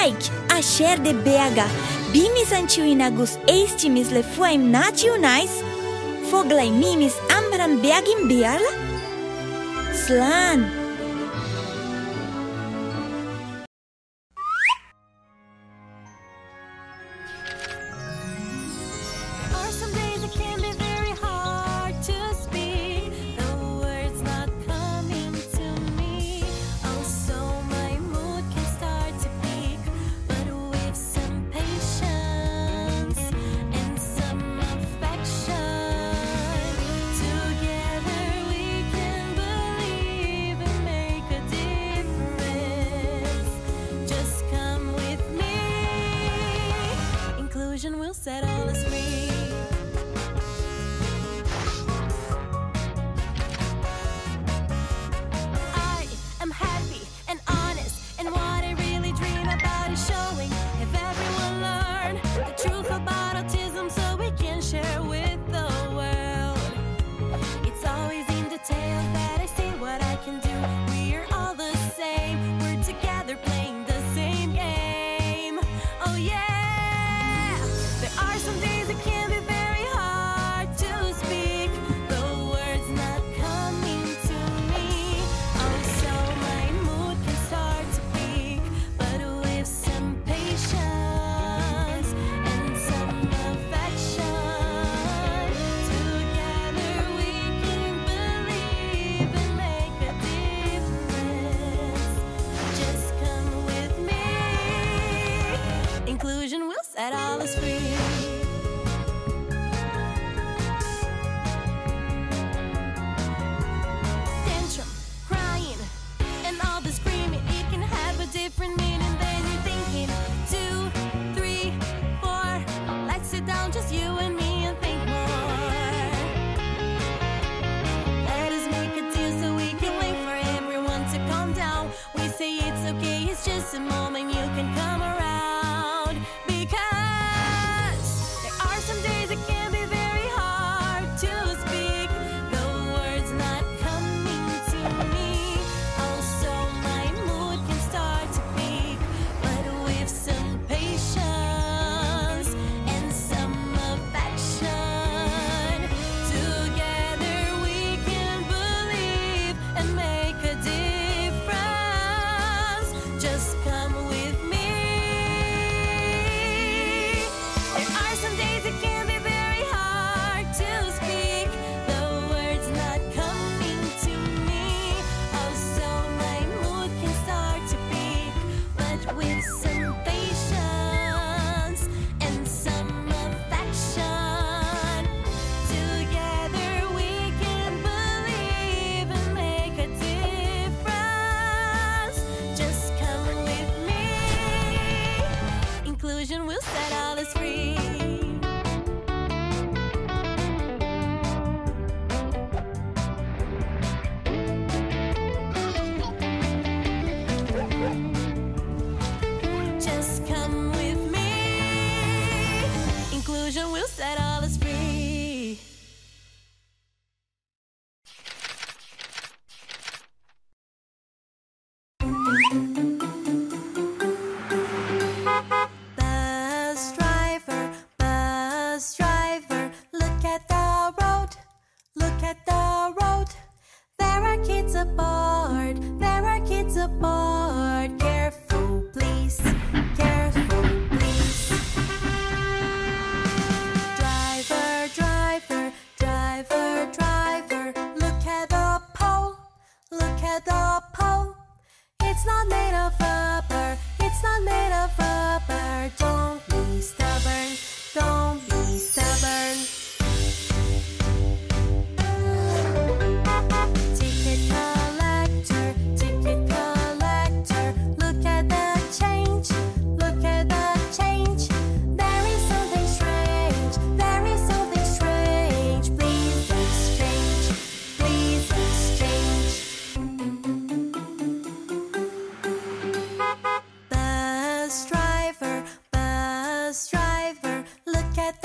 chuig a séir de Beaga, Bímis an tiúin agus éistimis le Foghlaim náisiúnais, Foghlaim mímis Amhráin beagin béal? Slán! Will set all us free. I am happy and honest, and what I really dream about is showing. If everyone learn the truth about autism, so we can share with the world. It's always in detail that I say what I can do. We're all the same. We're together playing the same game. Oh yeah. Some days it can be very hard to speak. The words not coming to me. Oh, so my mood can start to peak. But with some patience and some affection, together we can believe and make a difference. Just come with me. Inclusion will set all us free. Different meaning than you're thinking. 2, 3, 4. Let's sit down, just you and me, and think more. Let us make a deal so we can wait for everyone to calm down. We say it's okay, it's just a moment, you can come around. Because there are some days it can be very hard to speak. The words not coming to me. Oh, so my mood can start to peak. But with some patience and some affection, together we can believe and make a difference. Just come with me. There are some days it can be very hard to speak. The words not coming to me. Oh, so my mood can start to peak. But with some patience and some affection, together we can believe and make a difference. Just come with me. Inclusion will set all us free. Just come with me. Inclusion will set all us free. Bus driver, look at the road, look at the road. There are kids aboard, there are kids aboard. Careful, please, careful, please. Driver, driver, driver, driver, look at the pole, look at the pole. It's not made of rubber, it's not made of rubber. Don't be stubborn, don't be stubborn. Ticket collector, look at the change, look at the change. There is something strange, there is something strange. Please look strange, please look strange. Bus driver, look at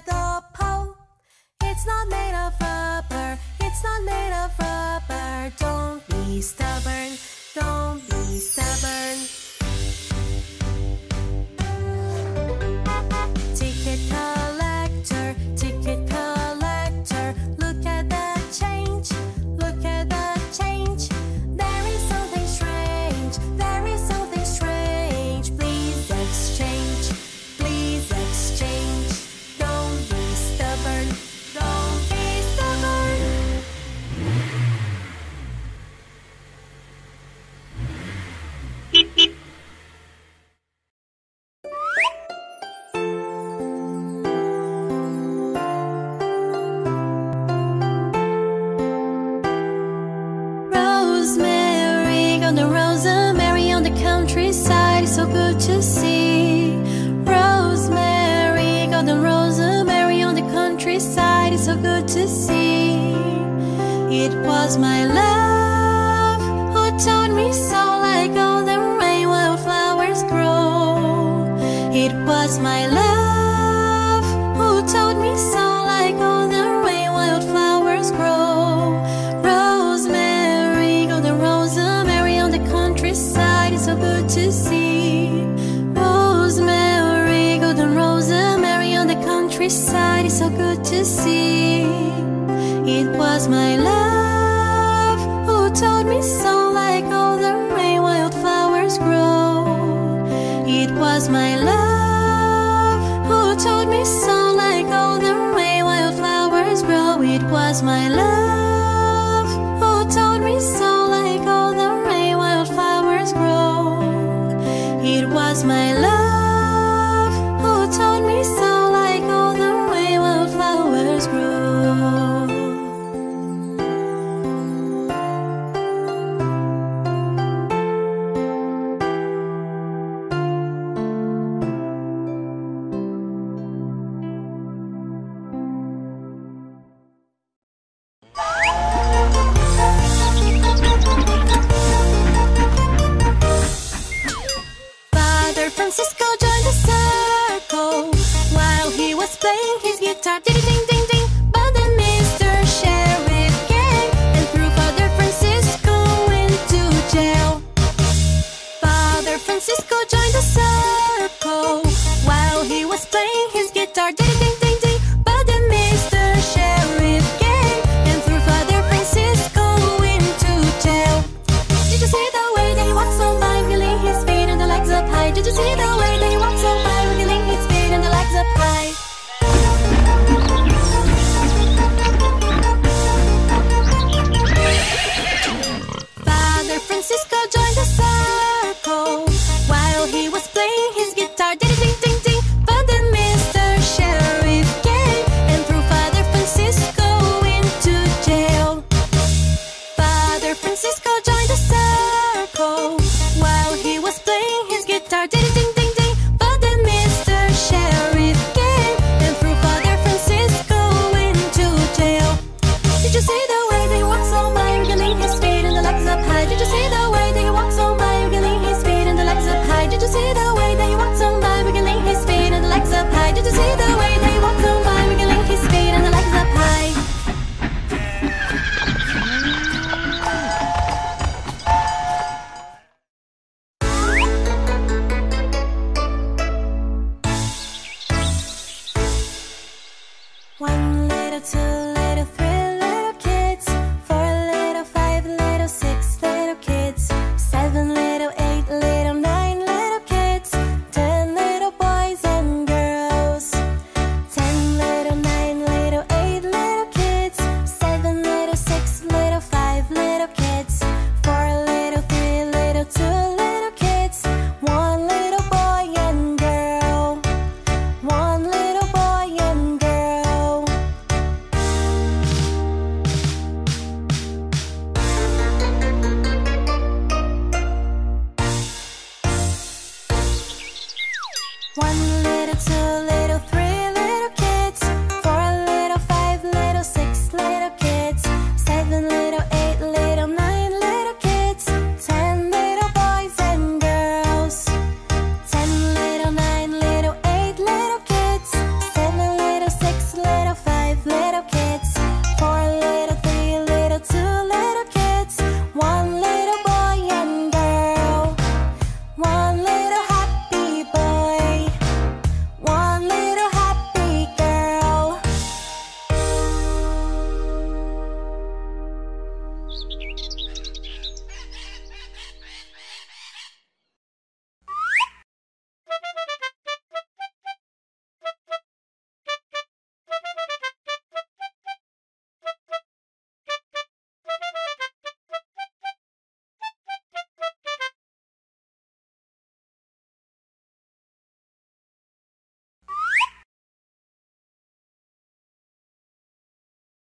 at the pole. It's not made of rubber, it's not made of rubber. Don't be stubborn, don't be stubborn. Ticket collector, look at the change, look at the change. There is something strange, there is something strange. Please exchange, please exchange. Don't be stubborn, don't be stubborn. Rosemary on the countryside is so good to see. Rosemary, golden rosemary on the countryside is so good to see. It was my love who taught me so, like all the rain wildflowers grow. It was my love who taught me so, like all the rain wildflowers grow. Rosemary, golden rosemary on the countryside is so good to see. Rosemary, golden rosemary on the countryside is so good to see. It was my love who taught me so, like all the rain wildflowers grow. It was my love who taught me so, like all the rain wildflowers grow. It was my love who taught me so, like all the rain wildflowers grow. It was my love who taught me so, like all the rain wildflowers grow. Francisco joined the circle while he was playing his guitar. Ding ding ding ding. But then Mr. Sheriff came and threw Father Francisco into jail. Father Francisco joined the circle while he was playing his guitar. Ding ding ding ding. But then Mr. Sheriff came and threw Father Francisco into jail. Did you see the way that he walks on by, wiggling his feet and the legs up high? Did you see the way that he walks on by, wiggling his feet and the legs up high? Father Francisco joined the circle while he was playing his guitar. Ding ding ding ding. But then Mr. Sheriff came and threw Father Francisco into jail. Father Francisco joined the circle while he was playing his guitar. Ding ding ding ding. But then Mr. Sheriff came and threw Father Francisco into jail. Did you see the way that he walks on by, wiggling his feet and the legs up high? Did you see the way that he walks on by, wiggling his feet and the legs up high? Did you see the way that he walks on by, wiggling his feet and the legs up high? Did you see the way that he walks on by, wiggling his feet and the legs up high? One little, two